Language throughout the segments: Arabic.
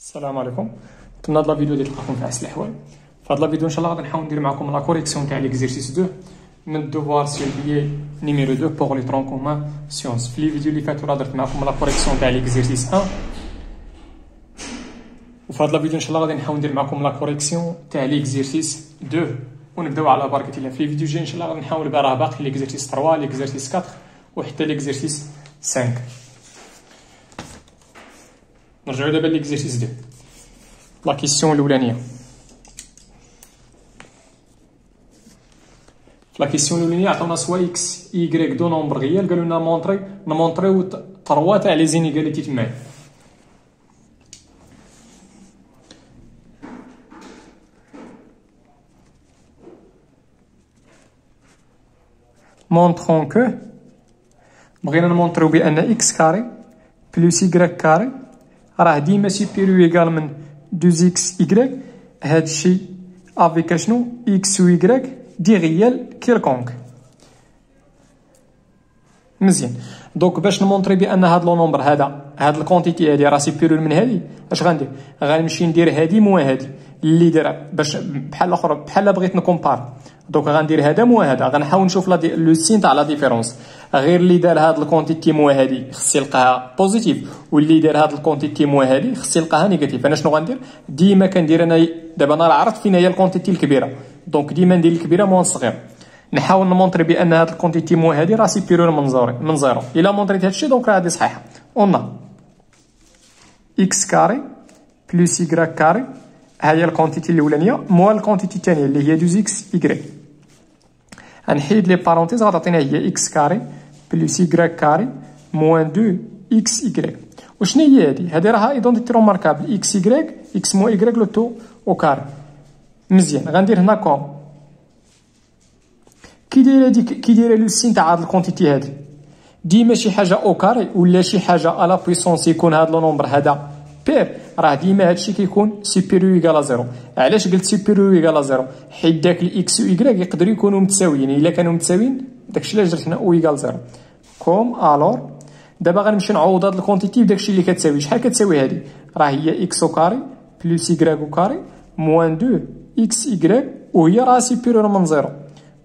السلام عليكم. نتمنى هاد لا فيديو ديال تلقاكم في احسن الاحوال. في هاد لا فيديو ان شاء الله غادي نحاول ندير معكم لا كوريكسيون تاع ليكزيرسيس 2 من الدوفوار سيرفيي نيميرو 2 بوغ لي طرون كومان سيونس. في لي فيديو اللي فاتوا راه درت معكم لا كوريكسيون تاع ليكزيرسيس 1، وفي هاد لا فيديو ان شاء الله غادي نحاول ندير معكم لا كوريكسيون تاع ليكزيرسيس 2 ونبداو على بركه الله. في الفيديو الجاي ان شاء الله غادي نحاول راه باقي ليكزيرسيس 3 ليكزيرسيس 4 وحتى ليكزيرسيس 5. نرجعو دابا ليكزيرسيس 2. لا كيسيون الاولانيه، في لا كيسيون الاولانيه عطاونا سوا اكس ايكغيك دو نومبر ريال، قالوا لنا نمونطريو 3 تاع لي زينيغاليتي تماك. مونطرون كو بغينا نمونطريو بان اكس كاري بلس يكغيك كاري راه ديما سوبيريور ايكال من 2 اكس يكغيك. هادشي افيك شنو اكس و يكغيك دي ريال كيلكونك. مزيان، دونك باش نمونطري بان هاد لو نومبر هاد الكونتيتي هادي راه سوبيريور من هادي، اش غندير؟ غنمشي ندير هادي موا هادي اللي دايره باش بحال الاخرى بحال بغيت نكومبار. دونك غندير هذا موا هذا، غنحاول نشوف لو سين تاع لا ديفيرونس. غير اللي دار هاد الكونتيتي موا هادي خص يلقاها بوزيتيف، واللي دار هاد الكونتيتي موا هادي خص يلقاها نيجاتيف. انا شنو غندير؟ ديما كندير انا دابا انا عرفت فين هي الكونتيتي الكبيره، دونك ديما ندير الكبيره موا الصغير. نحاول نمونطري بان هاد الكونتيتي موا هادي راه سيبيريور من زيرو. الا مونطريت هادشي دونك راه هادي صحيحه. اون اكس كاري بلس يكغيك كاري هي الكونتيتي الاولانيه موا الكونتيتي الثانيه اللي هي 2 اكس يكغيك. غنحيد لي بارونتيز غتعطينا هي اكس كاري بلس يكغيك كاري موان 2 اكس يكغيك. وشنو هي هادي؟ هادي راها ايدونتيتي روماركابل اكس يكغيك اكس موا يكغيك لو تو او كاري. مزيان، غندير هنا كوم كي دايره لو سين تاع هاد الكونتيتي هادي. ديما شي حاجه او كاري ولا شي حاجه الا بويسونس يكون هاد لو نومبر هذا بير، راه ديما هادشي كيكون سوبيريور ايكال زيرو. علاش قلت سوبيريور ايكال زيرو؟ حيت داك الاكس و يكغيك يقدروا يكونوا متساويين. الا كانوا متساويين داكشي علاش درت هنا او ايكال زيرو. كوم الور دابا غنمشي نعوض هاد الكونتيتي بداكشي اللي كتساوي. شحال كتساوي هادي؟ راه هي اكس او كاري بلس يكغيك او كاري موان 2 اكس يكغيك، وهي راه سوبيريور من زيرو.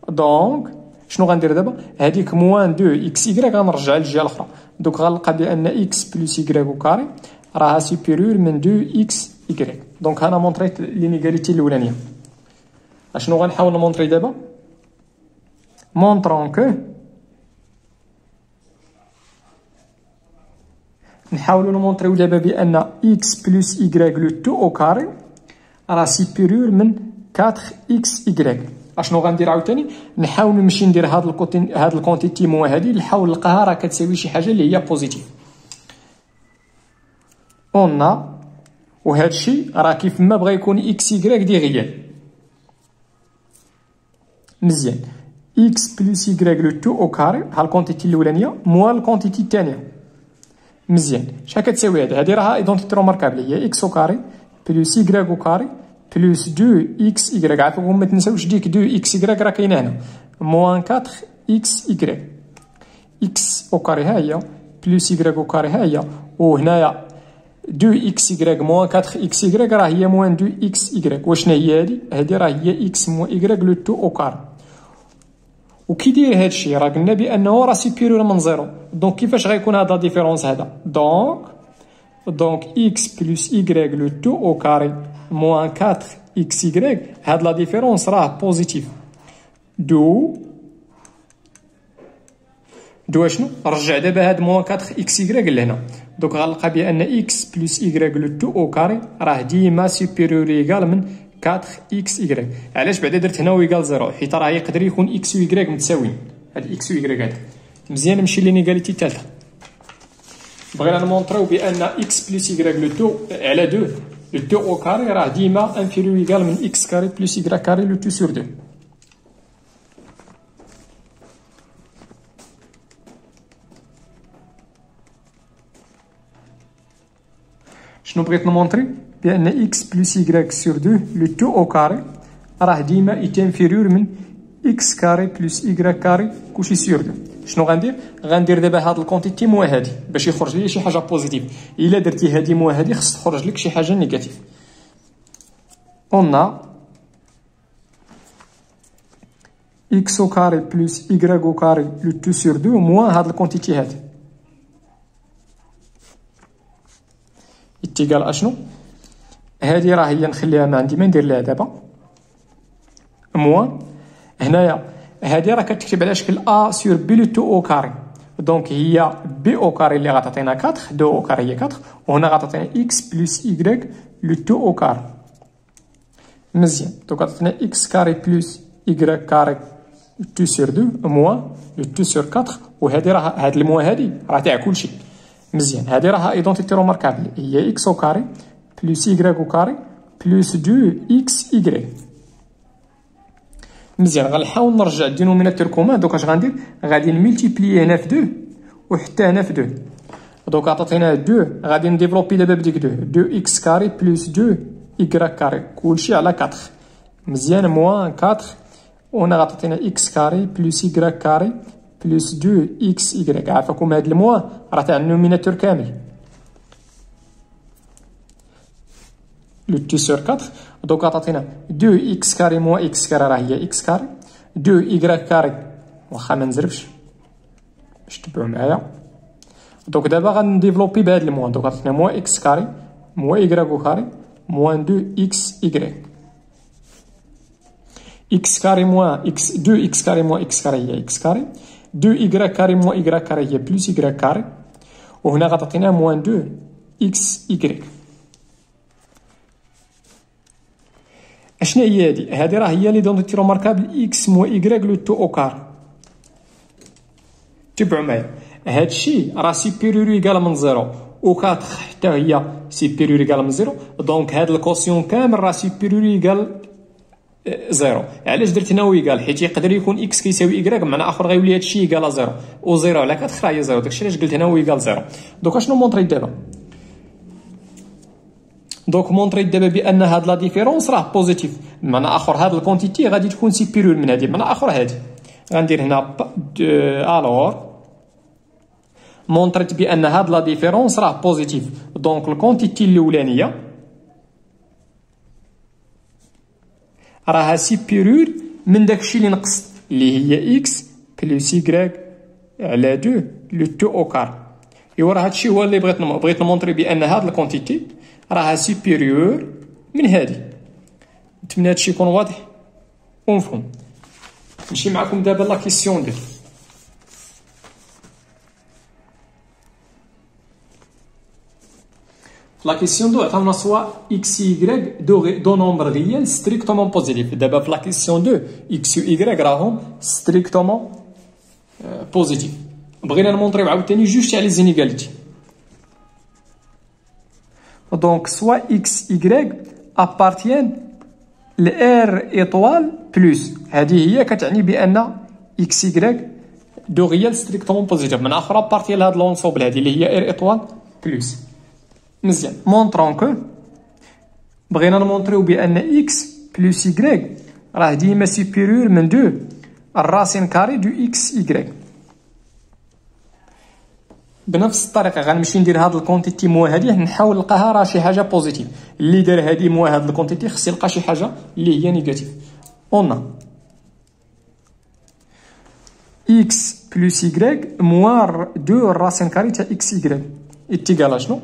دونك شنو غندير دابا؟ هذيك موان 2 اكس يكغيك غنرجع للجهه الاخرى. دونك غنلقى بان اكس بلس يكغيك او كاري راها سوبيريور من 2 اكس يكغيك. دونك انا مونطريت لينيغاليتي الاولانيه. اشنو غنحاول نمونطري دابا؟ مونطرون كو نحاولوا نمونطريو دابا بان اكس بلس يكغيك لو تو او كاري راه سوبيريور من 4 اكس يكغيك. اشنو غندير عاوتاني؟ نحاول نمشي ندير هاد الكونتيتي موا هادي نحاول نلقاها راه كتساوي شي حاجه اللي هي بوزيتيف. اون وهادشي راه كيف ما بغا يكون اكس يكغيك دي ريال. مزيان، اكس بلس يكغيك لو تو او كاري ها الكونتيتي الاولانيه موا الكونتيتي الثانيه. مزيان، شحال كتساوي هادي راها ايدونتيتي روماركابل هي اكس او كاري بلس يكغيك او كاري بلس 2 اكس يكغيك. عافاكم ما تنساوش ديك 2 اكس يكغيك راه كاينه هنا موان 4 اكس يكغيك. اكس او كاري ها هي بلس يكغيك او كاري ها هي، وهنايا 2 اكس يكغيك موان 4 اكس يكغيك راه هي موان 2 اكس يكغيك. وشنا هي هادي؟ هادي راه هي اكس موان يكغيك لو تو او كاري. وكي داير هادشي راه قلنا بانه راه سوبيريور من زيرو. دونك كيفاش غيكون هذا ديفيرونس هذا؟ دونك اكس بلس يكغيك لو تو او كاري موان 4 اكس يكغيك هاد لا ديفيرونس راه بوزيتيف. دو اشنو؟ رجع دابا هاد موان 4 اكس يكغيك لهنا. دونك غنلقى بان اكس بلس يكغيك لو تو او كاري راه ديما سوبيريور ايكال من 4 اكس يكغيك. علاش بعدا درت هنا ويكال زيرو؟ حيت راه يقدر يكون اكس و يكغيك متساويين. هاد اكس و يكغيك هذا. مزيان، نمشي لينيغاليتي الثالثه. بغينا نمونطريو بان اكس بلس يكغيك لو تو على 2 لو تو او كاري راه ديما انفيريور ايكال من اكس كاري بلس يكغيك كاري لو تو سور 2. شنو بغيت نمونطري؟ بان اكس بلس يكغيك سور 2 لو تو او كاري راه ديما انفيريور من اكس كاري بلس y كاري كلشي سور 2. شنو غندير؟ غندير دابا هاد الكونتيتي موا هادي باش يخرج لي شي حاجه بوزيتيف. الا درتي هادي موا هادي خص تخرج لك شي حاجه نيجاتيف. قلنا x au carré plus y au carré le tout sur 2 moins هاد الكونتيتي هادي اتقال اشنو؟ هادي راه هي نخليها ما عندي ما ندير لها دابا موان. هنايا هادي راه كتكتب على شكل ا سور بي لو تو او كاري، دونك هي بي او كاري اللي غتعطينا 4 2 او كاري هي 4 وهنا غتعطينا اكس بلس y لو تو او كاري. مزيان دونك غتعطينا اكس كاري بلس y كاري تو سور 2 موان لو تو سور 4 وهادي راه هاد الموا هادي راه تاع كلشي. مزيان هادي راها ايدونتيتي روماركابل هي اكس او كاري بلس y او كاري بلس 2 اكس y. مزيان غنحاول نرجع الدينوميناتور كومان. دوك اش غندير؟ غادي نملتيبلي هنا في 2 وحتى هنا في 2. دوك عطاتينا 2 غادي نديفلوبي دابا بديك 2 اكس كاري بلس 2 y كاري كلشي على 4. مزيان موان 4 وهنا غتعطينا اكس كاري بلس y كاري بلس 2 اكس y. عافاكم هاد الموا راه تاع النوميناتور كامل لو تو سور 4. دوك عطاتينا 2 اكس كاري موان اكس كاري راه هي اكس كاري 2 y كاري واخا ما نزربش باش تبعوا معايا. دوك دابا غنديفلوبي بهاد الموان. دوك عطاتنا موان اكس كاري موان y كاري موان 2 اكس y. x كاري موان x 2 x كاري موان x كاري هي x كاري 2 y كاري موان y كاري هي بلس y كاري وهنا غتعطينا موان 2 x y. اشنا هي هادي؟ هادي راه هي ليدونتيتي روماركابل x موان y لو تو او كار. تبعوا معايا هادشي راه سيبيريور ايكال من 0 و 4 حتى هي سيبيريور ايكال من 0. دونك هاد الكوسيون كامل راه سيبيريور ايكال زيرو. علاش درت هنا ويكال؟ حيت يقدر يكون اكس كيساوي y بمعنى اخر غيولي هادشي ايكال زيرو و زيرو على 4 راه هي زيرو. داكشي علاش قلت هنا ويكال زيرو. دوك اشنو مونطريت دابا؟ دونك مونطريت دابا بان هاد لا ديفيرونس راه بوزيتيف بمعنى اخر هاد الكونتيتي غادي تكون سيبيريور من هادي بمعنى اخر هادي. غندير هنا الور مونطريت بان هاد لا ديفيرونس راه بوزيتيف. دونك الكونتيتي الاولانيه راها سيبيريور من داكشي اللي نقص اللي هي اكس بلس y على 2 لو تو او كار. ايوا راه هادشي هو اللي بغيت نمونطري بان هاد الكونتيتي راها سيبيريور من هادي. نتمنى هادشي يكون واضح ومفهوم. نمشي معكم دابا لا كيسيون دو. في لا كيسيون دو عطاونا سوا اكس y دو نومبر ريال ستريكتومون بوزيتيف. دابا في لا كيسيون دو اكس و y راهم ستريكتومون بوزيتيف. بغينا نمونطريو عاوتاني جوج تاع لي زينيغاليتي. دونك سوا اكس y ابارتيان ل ار ايطوال بلس هذه هي كتعني بان اكس y دو ريال ستريكتومون بوزيتيف من اخرى ابارتيان لهاد لونسوبل هذه اللي هي ار ايطوال بلس. مزيان مونطرون كو بغينا نمونطريو بان اكس بلس y راه ديما سيبيريور من 2 الراسين كاري دو اكس y. بنفس الطريقه غنمشي ندير هاد الكونتيتي موا هادي نحاول نلقاها راه شي حاجه بوزيتيف. اللي دار هادي موا هاد الكونتيتي خص يلقى شي حاجه اللي هي نيجاتيف. قلنا اكس بلس y موان 2 الراسين كاري تاع اكس y اتيكال شنو؟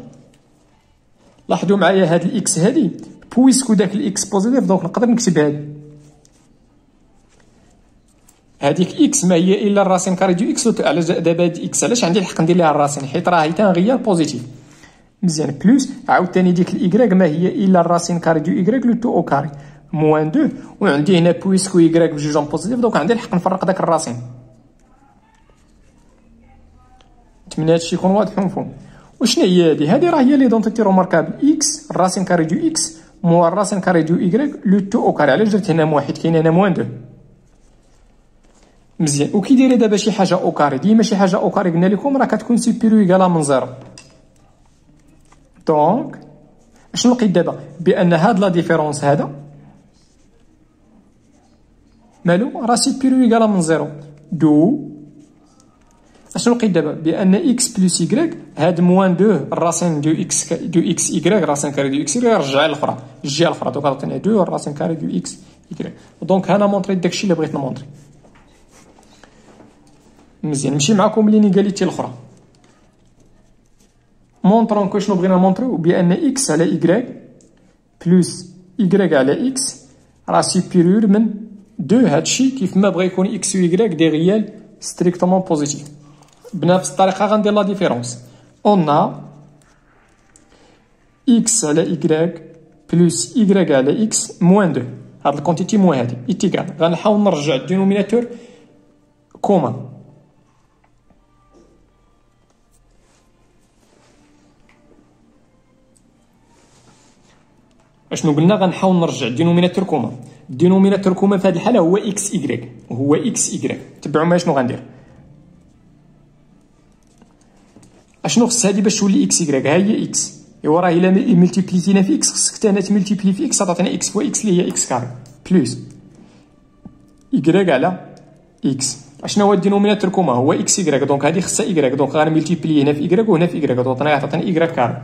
لاحظوا معايا هاد الاكس هادي بويسكو داك الاكس بوزيتيف دونك نقدر نكتب هاديك اكس ما هي الا الراسين كاري دو اكس. علاش دابا هاد اكس علاش عندي الحق ندير ليها الراسين؟ حيت راه حتى غير بوزيتيف. مزيان بلس عاوتاني ديك الاي ما هي الا الراسين كاري دو y لو تو او كاري موان 2 وعندي هنا بويسكو y بجوج بوزيتيف دونك عندي الحق نفرق داك الراسين. نتمنى هادشي يكون واضح ومفهوم. وشنو هي هادي؟ هادي راه هي ليدونتيتي روماركابل اكس الراسين كاري دو اكس موان الراسين كاري دو y لو تو او كاري. علاش درت هنا موان؟ حيت كاين هنا موان 2. مزيان وكي دايره دابا شي حاجه او كاري ديما شي حاجه او كاري قلنا لكم راه كتكون سيبيريور ايكالا من 0. دونك اشنو لقيت دابا؟ بان هاد لا ديفيرونس هذا مالو راه سوبيريور ايكالا من زيرو. دو اشنو لقيت دابا؟ بان اكس بلس يكغيك هاد موان 2 الراسين دو اكس يكغيك راسين كاري دو اكس يكغيك رجع الاخرى الجهه الاخرى. دونك عطينا 2 الراسين كاري دو اكس يكغيك. دونك انا مونطريت داكشي اللي بغيت نمونطري. مزيان نمشي معكم لينيغاليتي الاخرى. مونطرون كو شنو بغينا نمونطريو؟ بان اكس على يكغيك بلس يكغيك على اكس راه سوبيريور من 2. هادشي كيف ما بغا يكون اكس و يكغيك دي ريال ستريكتومون بوزيتيف. بنفس الطريقه غندير لا ديفيرونس. اون اكس على يكغيك بلس يكغيك على اكس موان 2. هاد الكونتيتي موان هادي ايتيكال. غنحاول نرجع الدينوميناتور كومان. اشنو قلنا؟ غنحاول نرجع الدينوميناتور كومان. الدينوميناتور كومان في هذه الحاله هو اكس يكغيك، هو اكس يكغيك. تبعوا معايا شنو غندير. اشنو خص هادي باش تولي اكس يكغيك؟ ها هي اكس. ايوا راه الا ملتيبليتينا في اكس خصك حتى هنا تملتيبلي في اكس تعطينا اكس فوا اكس اللي هي اكس كاري بلس يكغيك على اكس. اشنو هو الدينوميناتور كومان؟ هو اكس يكغيك. دونك هادي خصها يكغيك. دونك غنملتيبلي هنا في يكغيك وهنا في يكغيك. دونك تعطينا يكغيك كاري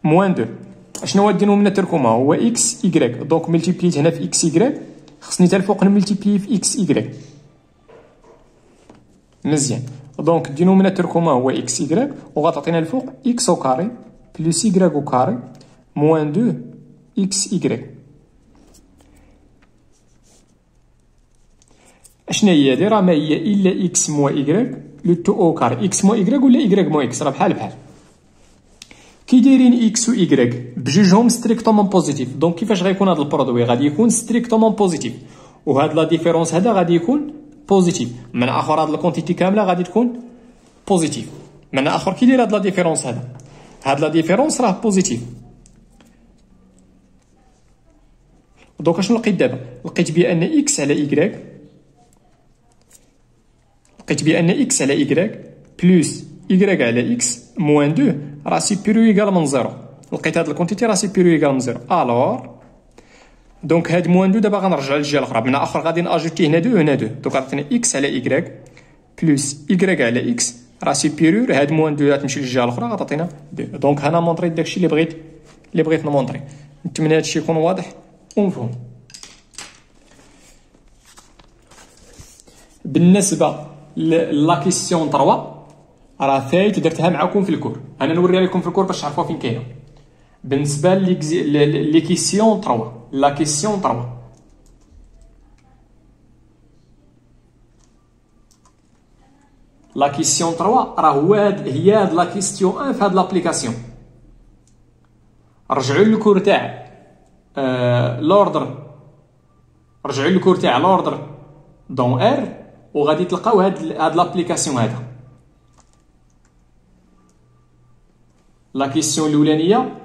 موان 2. اشنو هو الدينوميناتور كومان؟ هو اكس يكغيك. دونك ملتيبليت هنا في اكس يكغيك خصني حتى الفوق نملتيبلي في اكس يكغيك. مزيان. دونك الدينوميناتور كومان هو اكس يكغيك وغتعطينا الفوق اكس او كاري بلس يكغيك او كاري موان 2 اكس يكغيك. اشنا هي هادي؟ راه ما هي الا اكس موا يكغيك لو تو او كاري. اكس موا يكغيك ولا يكغيك موا اكس راه بحال بحال. كي دايرين اكس و يكغيك بجوجهم ستريكتومون بوزيتيف. دونك كيفاش غيكون هذا البرودوي؟ غادي يكون ستريكتومون بوزيتيف وهاد لا ديفيرونس هذا غادي يكون بوزيتيف. من اخر هاد الكونتيتي كامله غادي تكون بوزيتيف. من اخر كي داير هاد لا ديفيرونس هذا، هاد لا ديفيرونس راه بوزيتيف. دونك اشنو لقيت دابا؟ لقيت بان اكس على يكغيك، لقيت بان اكس على يكغيك بلس يكغيك على اكس موان 2 راه سوبيريور ايكال من زيرو. لقيت هاد الكونتيتي راه سوبيريور ايكال من زيرو. الوغ دونك هاد موان 2 دابا غنرجع للجهه الاخرى. من اخر غادي ناجوتي هنا 2 هنا 2. دونك عطيني اكس على يكغيك بلس يكغيك على اكس راه سوبيريور. هاد موان 2 غتمشي للجهه الاخرى غتعطينا 2. دونك انا مونطريت داكشي اللي بغيت نمونطري. نتمنى هادشي يكون واضح ومفهوم. بالنسبه لا كيسيون 3 راه فايت درتها معكم في الكور. انا نوريها لكم في الكور باش تعرفوا فين كاينه. بالنسبه لي كيسيون 3 لا كيسيون 3 لا كيسيون 3 راه هي هاد لا كيسيون 1 في هاد لابليكاسيون. رجعوا للكور تاع لوردر، رجعوا للكور تاع لوردر دون ار وغادي تلقاو هاد لابليكاسيون هذا. لا كيسيون الاولانيه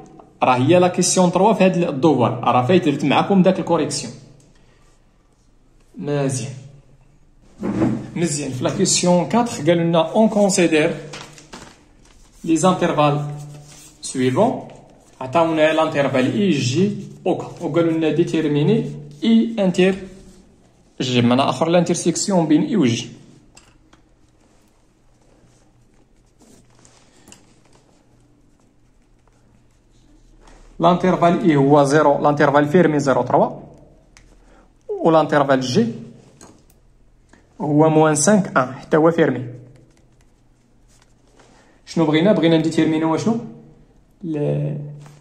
راه هي لا كيسيون 3 في هاد الدوفوار. راه فايت درت معكم داك الكوريكسيون. مزيان في لا كيسيون 4 قالوا لنا اون كونسيدير لي زانترفال سويفون. عطاونا لانترفال اي جي اوكا وقالوا لنا ديتيرميني اي انتر جي من اخر الانترسيكسيون بين اي و جي. لانترفال اي هو 0 لانترفال فيرمي 0.3 و لانترفال جي هو موان 5 1 حتى هو فيرمي. شنو بغينا نديتيرمينو شنو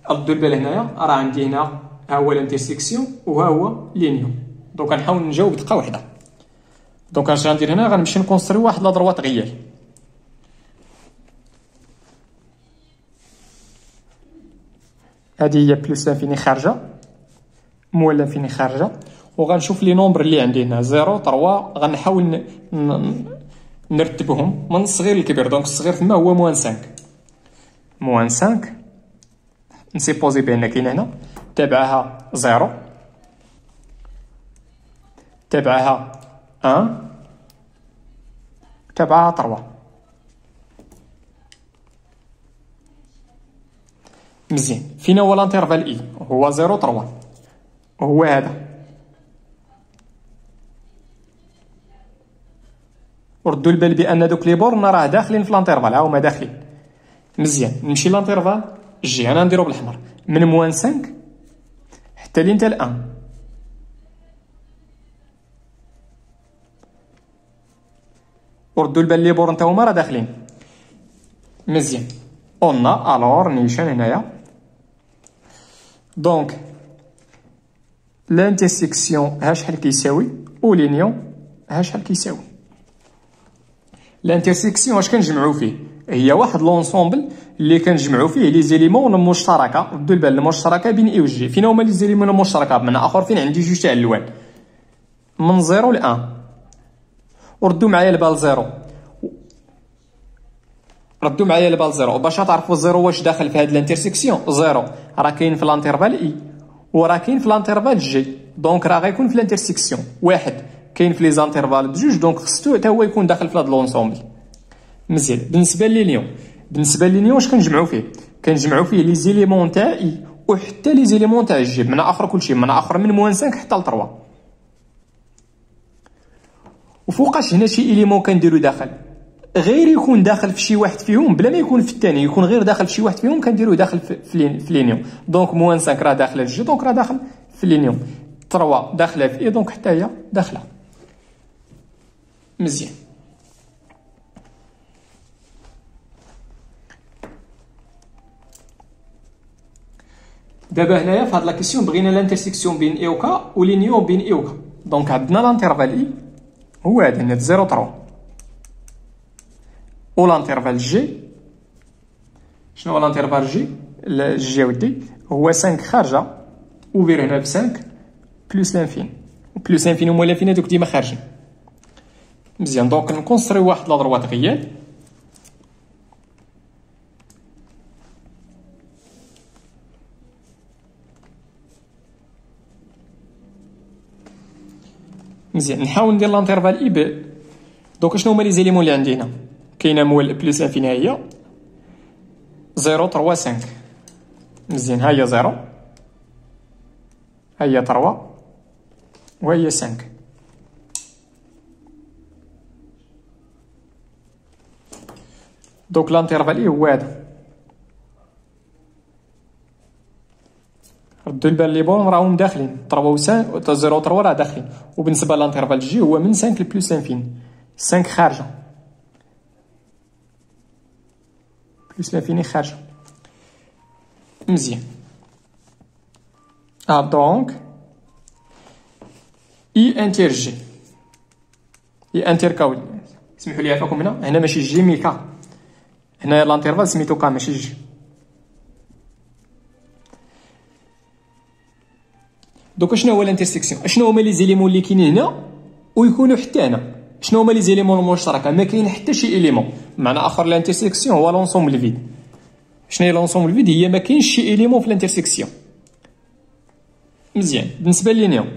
ردوا البال هنايا. راه عندي هنا ها هو الانترسيكسيون وها هو لينيون. دونك غنحاول نجاوب دقه واحده. دونك اش غندير هنا؟ غنمشي نكونستري واحد لا دروات غيال. هذه هي بلس لانفيني خارجه موال لانفيني خارجه وغنشوف لي نومبر اللي عندي هنا 0 3. غنحاول نرتبهم من الصغير للكبير. دونك الصغير تما هو موان 5 موان 5 نسيبوزي بان كاين هنا تابعها 0 تابعها 1 تابعها 3. مزيان. فينا هو لانترفال اي هو 0 3 هو هذا وردوا البال بان دوك لي بورن راه داخلين في لانترفال، ها هما داخلين مزيان. نمشي لانترفال جي، انا نديرو بالاحمر من موان 5 حتى لين تا الان. وردوا البال لي بورن تا هما راه داخلين مزيان. اون الور نيشان هنايا دونك لانترسيكسيون ها شحال كيساوي و لينيون ها شحال كيساوي. لانترسيكسيون اش كنجمعوا فيه؟ هي واحد لونسومبل اللي كنجمعوا فيه لي زيليمون المشتركه. ردوا البال المشتركه بين اي و جي. فين هما لي زيليمون المشتركه؟ بمعنى اخر فين عندي جوج تاع الالوان من 0 ل 1. وردوا معايا البال 0، ردوا معايا البال 0 باش تعرفوا 0 واش داخل في هاد لانترسيكسيون. 0 راه كاين في لانترفال اي وراه كاين في لانترفال جي، دونك راه غيكون في لانترسيكسيون. واحد كاين في لي زانترفال بجوج، دونك خصو حتى هو يكون داخل في هاد لونسومبل مزيان. بالنسبه للينيون، بالنسبه للينيون واش كنجمعوا فيه؟ كنجمعوا فيه لي زيليمون تاع اي وحتى لي زيليمون تاع جي، بمعنى اخر كلشي بمعنى اخر من موان 5 حتى ل 3. وفوقاش هنا شي اليمون كنديرو داخل، غير يكون داخل في شي واحد فيهم بلا ما يكون في الثاني، يكون غير داخل في شي واحد فيهم كنديروه داخل في لينيون. دونك موان 5 راه داخله في جي، دونك راه داخل في لينيون. 3 داخله في اي، دونك حتى هي داخله مزيان. دابا هنايا في هاد لا كيسيون بغينا لانترسيكسيون بين اي و كا ولينيون بين اي و كا. دونك عندنا لانترفال اي هو هذا هنا 0 3 و لانترفال جي. شنو هو لانترفال جي؟ جي ودي هو 5 خارجه وفير هنا ب 5 بلس لانفين، بلس لانفين و لانفين هادوك ديما خارجين مزيان. دونك نكونستريو واحد لا دروات غيال مزيان. نحاول ندير لانترفال اي ب. دونك شنو هما لي زيليمون اللي عندي هنا؟ كاينه مول بلس لانفين هي 0 3 5 مزيان. ها هي 0 ها هي 3 وهي 5. دونك لانترفال اي هو هذا. ردوا البال لي بون راهم داخلين 3 و 5 0 و 3 راه داخلين. وبالنسبه للانترفال جي هو من 5 لبلس لانفين، 5 خارجه بلس لانفيني خارجه مزيان. دونك اي انتر جي اي انتر كاول. سمحوا لي عفاكم هنا ماشي جي مي كا. هنا لانترفال سميتو كا ماشي جي. دوك شنو هو لانترسيكسيون؟ شنو هما لي زيليمون اللي كاينين هنا ويكونوا حتى هنا؟ شنو هما لي زيليمون المشتركه؟ ما كاين حتى شي اليمون. معنى اخر لانترسيكسيون هو لونسومبل فيد. شنو هي لونسومبل فيد؟ هي ما كاينش شي اليمون في لانترسيكسيون مزيان. بالنسبه للينيون،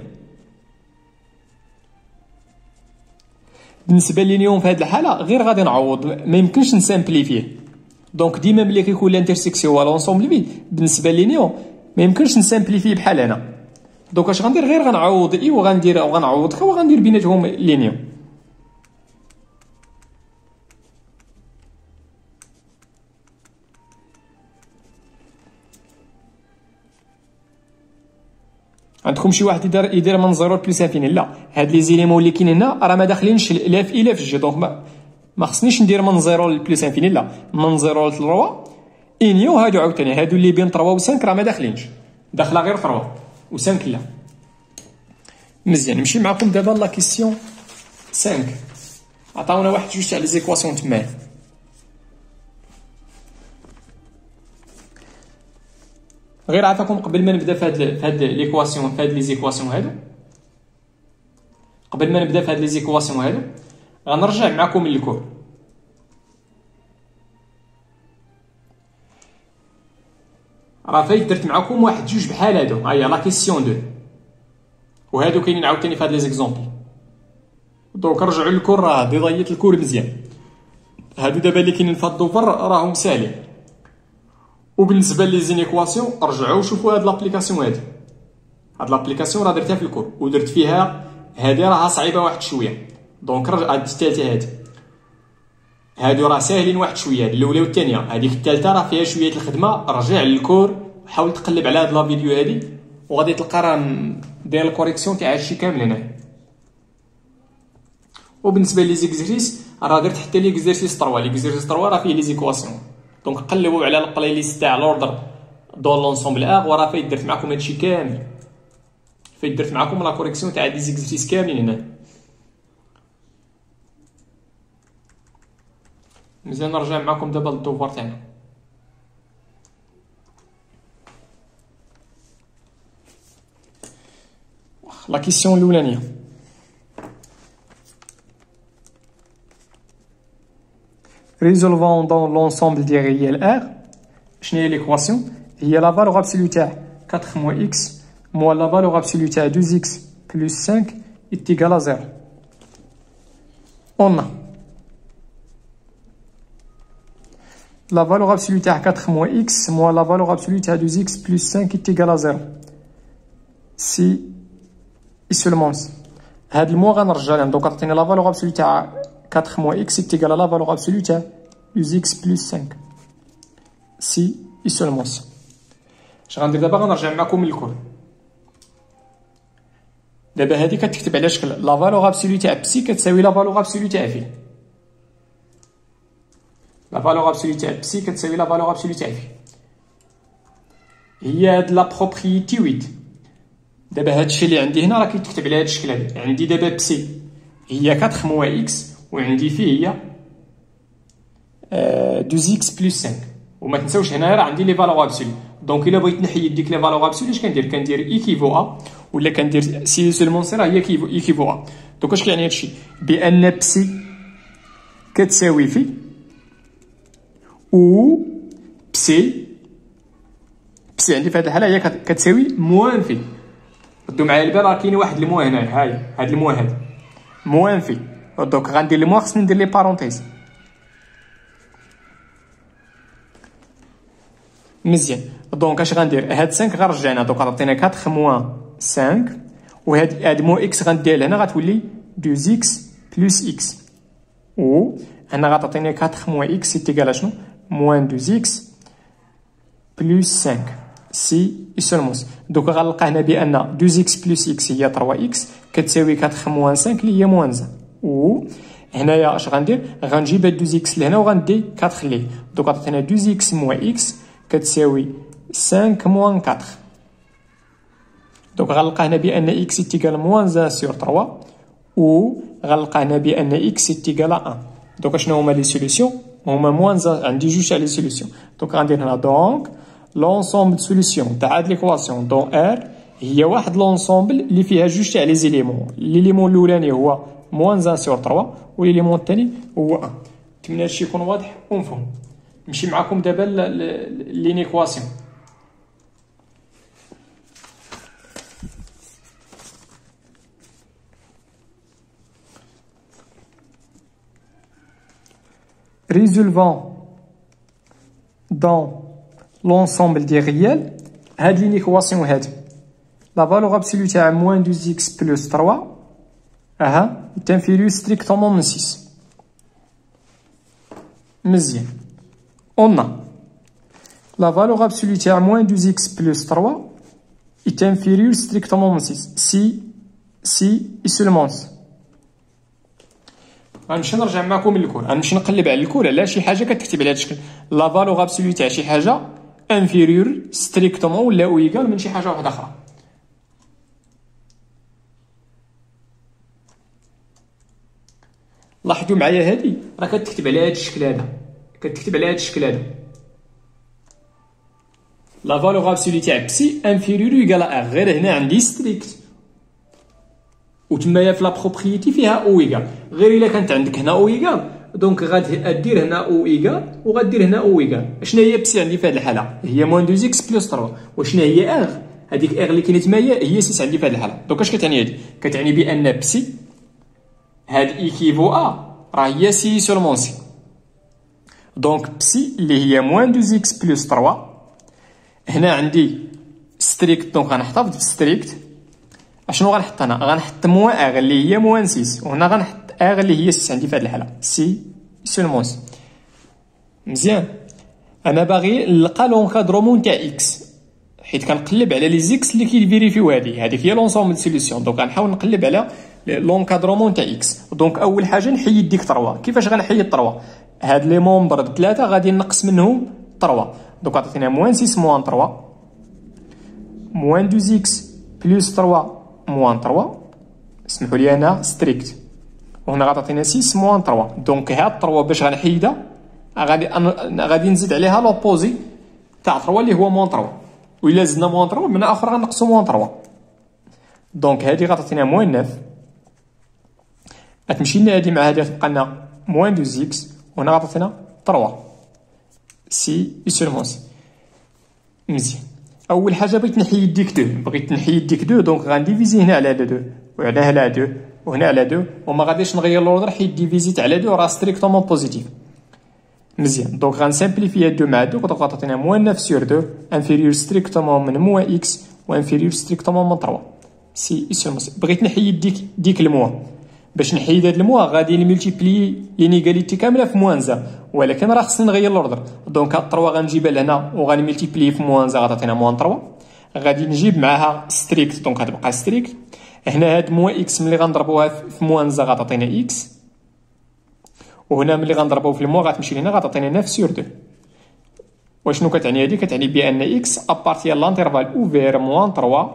بالنسبه للينيون في هذه الحاله غير غادي نعوض، ما يمكنش نسامبليفيه. دونك ديما ملي كيكون لانترسيكسيون هو لونسومبل فيد، بالنسبه للينيون ما يمكنش نسامبليفيه بحال هنا. دونك اش غندير؟ غير غنعوض اي وغنعوض كا وغندير بيناتهم لينيون. عندكم شي واحد يدير من 0 بلس انفيني؟ لا، هاد لي زيليمون اللي كاينين هنا راه ما داخلينش لا في لا في جي. دونك ما خصنيش ندير من 0 لبلس انفيني، لا من 0 ل 3 انيو. هادو عاوتاني هادو اللي بين 3 و 5 راه ما داخلينش، داخله غير 3 و 5 لا مزيان. نمشي معكم دابا لا كيسيون 5. عطاونا واحد جوج تاع لي زيكواسيون تمايا. غير عافاكم قبل ما نبدا في هاد ليكواسيون، في هاد لي زيكواسيون هادو، قبل ما نبدا في هاد لي زيكواسيون هادو غنرجع معكم للكور. راه فايت درت معكم واحد جوج بحال هادو. ها هي لا كيسيون 2 وهادو كاينين عاوتاني في هاد لي زيكزامبل. دونك رجعوا للكور، راه ضيت الكور مزيان. هادو دابا اللي كاينين في هاد الدوفر راهم ساهلين. وبالنسبه لي زينيكواسيون رجعوا شوفوا هاد لابليكاسيون هادي. هاد لابليكاسيون راه درتها في الكور ودرت فيها هادي راها صعيبه واحد شويه. دونك رجع هاد الثالثه هادي هادو راه ساهلين واحد شويه، الاولى والثانيه. هذيك الثالثه راه فيها شويه الخدمه. رجع للكور وحاول تقلب على هاد لا فيديو هادي وغادي تلقى راه داير الكوريكسيون تاع هادشي كامل هنا. وبالنسبه لي زيكزيرسيس راه درت حتى ليكزيرسيس 3. ليكزيرسيس 3 راه فيه لي زيكواسيون، دونك قلبوا على البلاي ليست تاع لوردر دون لونسومبل اغ وراه فايت درت معكم هادشي كامل. فايت درت معكم لا كوريكسيون تاع دي زيكزيرسيس كاملين هنا. مزيان نرجع معكم دابا للدوفوار تاعنا. لا كيسيون الاولانيه résolvant dans l'ensemble des réels R. شنو هي ليكواسيون؟ هي لا فالور ابسولو تاع 4 moins x moins la valeur absolue تاع 2x plus 5 est égal à 0. On a la valeur absolue تاع 4 moins x moins la valeur absolue تاع 2x plus 5 est égal à 0. Si et seulement si. هاد المو غنرجع لهم. دونك عطيني لا فالور ابسولو تاع 4 moins x est égal à la valeur absolue تاع 2x plus 5. Si et seulement si. اش غندير دابا؟ غنرجع معكم للكور. دابا هادي كتكتب على شكل لا فالور ابسولو تاع بسي كتساوي لا فالور ابسولو تاع في. لا فالور ابسولو تاع بسي كتساوي لا فالور ابسولو تاع في. هي هاد لا بروبريتي 8. دابا هادشي اللي عندي هنا راه كيتكتب على هاد الشكل هذا. عندي دابا بسي هي 4 moins x وعندي فيه هي 2x plus 5. وما تنساوش هنا راه عندي لي فالور ابسولو. دونك الا بغيت نحيد ديك لي فالور ابسولو اش كندير؟ كندير ايكيفو ا ولا كندير سي سولمون سي راه هي ايكيفو ا. دونك اش كيعني هادشي؟ بان بسي كتساوي في و بسي عندي في هذه الحاله هي كتساوي موان في. ردوا معايا البال راه كاين واحد المو هنا. هاي هاد المو هذا موان في. دونك غندير المو خصني ندير لي بارونتيز. مزيان. دونك اش غندير؟ هاد 5 غنرجعنا. دونك عطينا 4 موان 5 وهاد مو اكس غندير لهنا غتولي 2x بلس اكس. و هنا غتعطيني 4 موان اكس تيكال شنو؟ موان 2x بلس 5 سي اي سولمون. دوك غنلقى هنا بان 2x بلس اكس هي 3x كتساوي 4 موان 5 اللي هي موان 1. و هنايا اش غندير؟ غنجيب هاد 2x لهنا وغندي 4 ليه. دوك عطينا 2x موان اكس كتساوي 5 موان 4. دونك غنلقى هنا بان اكس تيكال موان 1 سور 3 و غنلقى هنا بان اكس تيكال 1. دونك شنو هما لي سوليسيون؟ هما موان 1. عندي جوج تاع لي سوليسيون. دونك غندير هنا دونك لونسومبل سوليسيون تاع هاد ليكواسيون دون ار هي واحد لونسومبل اللي فيها جوج تاع لي زيليمون. ليليمون الاولاني هو موان 1 سور 3 وليليمون الثاني هو 1. نتمنى هادشي يكون واضح ومفهوم. نمشي معكم دابا لينيكواسيون. résolvant dans l'ensemble des réels. هاد لينيكواسيون هادي لا فالور ابسولو تاع موان 2x بلس 3 اها تنفيريو ستريكتومون من 6. مزيان. On a la valeur absolue تاع moins 2x plus 3 est inférieure strictement à 6 si et seulement si. غنمشي نرجع معكم للكور. غنمشي نقلب على الكور على شي حاجه كتكتب على هذا الشكل لا فالور ابسولو تاع شي حاجه انفيريور ستريكتومون ولا او ايكال من شي حاجه واحده اخرى. لاحظوا معايا هذه راه كتكتب على هذا الشكل هذا. كتكتب على هذا الشكل هذا لا فالور ابسولو تاع بسي انفيريور ايكال ا. غير هنا عندي ستريكت وتمايا في لا بروبريتي فيها او ايكال. غير الا كانت عندك هنا او ايكال دونك غادير هنا او ايكال وغادير هنا او ايكال. شنو هي بسي عندي في هذه الحاله؟ هي موان 2 اكس بلس 3. وشنو هي اغ؟ هذيك اغ اللي كاينه تمايا هي 6 عندي في هذه الحاله. دونك اش كتعني هذه؟ كتعني بان بسي هاد ايكيفو ا راه هي سي سولمون سي. دونك بسي اللي هي موان 2 اكس بلس 3 هنا عندي ستريكت. دونك غنحتفظ بستريكت. اشنو غنحط هنا؟ غنحط موان اغ اللي هي موان 6 وهنا غنحط اغ اللي هي 6 عندي في هذه الحاله سي سولمون سي. مزيان. انا باغي نلقى لونكادرومون تاع اكس، حيت كنقلب على لي زيكس اللي كيفيريفيو هذيك هي لونسومبل سوليسيون. دونك غنحاول نقلب على لونكادرومون تاع اكس. دونك اول حاجه نحيد ديك 3. كيفاش غنحيد 3؟ هاد لي مومبر ب3 غادي نقص منهم 3. دونك عطيتينا موان 6 موان 3 موان 2 اكس بلس 3 موان 3. اسمحوا لي انا ستريكت، وهنا غتعطينا 6 موان 3. دونك هاد 3 باش غنحيدها غادي نزيد عليها لوبوزي تاع 3 اللي هو موان 3، وإلا زدنا موان 3 من اخر غنقصو موان 3. دونك هادي غتعطينا موان 9. غتمشي لنا هادي مع هادي غتبقى لنا موان 2 اكس، وهنا غتعطينا 3 سي سولمون سي. مزيان. اول حاجه بغيت نحيد ديك 2، دونك غنديفيزي هنا على 2 وعلى على 2 وهنا على 2، وما غاديش نغير لوردر حيت ديفيزيت على 2 راه ستريكتومون بوزيتيف. مزيان. دونك غنسامبليفي 2 مع 2، دونك غتعطينا موان 9 سور 2 انفيريور ستريكتومون من موان اكس وانفيريور ستريكتومون من 3 سي سولمون سي. بغيت نحيد ديك الموان. باش نحيد هاد الموا غادي نملتيبلي لينيغاليتي كامله في موان زا، ولكن راه خصني نغير لوردر. دونك هاد 3 غنجيبها لهنا وغنملتيبلي في موان زا غتعطينا موان 3. غادي نجيب معاها ستريكت، دونك غتبقى ستريكت. هنا هاد موان اكس ملي غنضربوها في موان زا غتعطينا اكس، وهنا ملي غنضربوه في الموا غتمشي لهنا غتعطينا 9 سور 2. وشنو كتعني هادي؟ كتعني بان اكس ابارتي لانترفال اوفير موان 3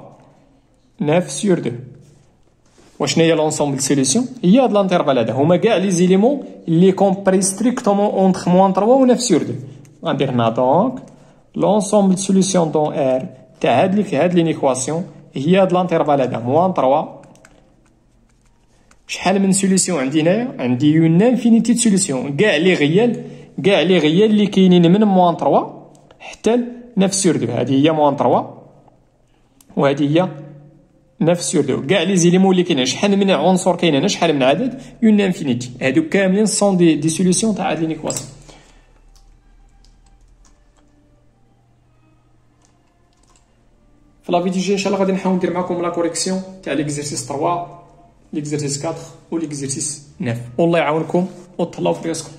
9 سور 2. وشنو هي لونسومبل سوليسيون؟ هي هاد لانترفال هذا هما كاع لي زيليمون اللي كومبري ستريكتومون اونتر موان 3 و 9 سور 2. غندير هنا دونك لونسومبل سوليسيون دون ار تاع هاد لينيكواسيون هي هاد لانترفال هذا موان 3. شحال من سوليسيون عندي هنايا؟ عندي اون انفينيتي دو سوليسيون، كاع لي غيال اللي كاينين من موان 3 حتى 9 سور 2. هذه هي موان 3 وهذه هي 9 سور 2. كاع لي زيليمون اللي كاينين، شحال من عنصر كاين هنا، شحال من عدد، اون انفينيتي. هادو كاملين سون دي سوليسيون تاع هاد لينيكواسيون. في لا فيديو جاي ان شاء الله غادي نحاول ندير معكم لا كوريكسيون تاع ليكزرسيس 3 ليكزرسيس 4 و ليكزرسيس 9. والله يعاونكم وتهلاو في راسكم.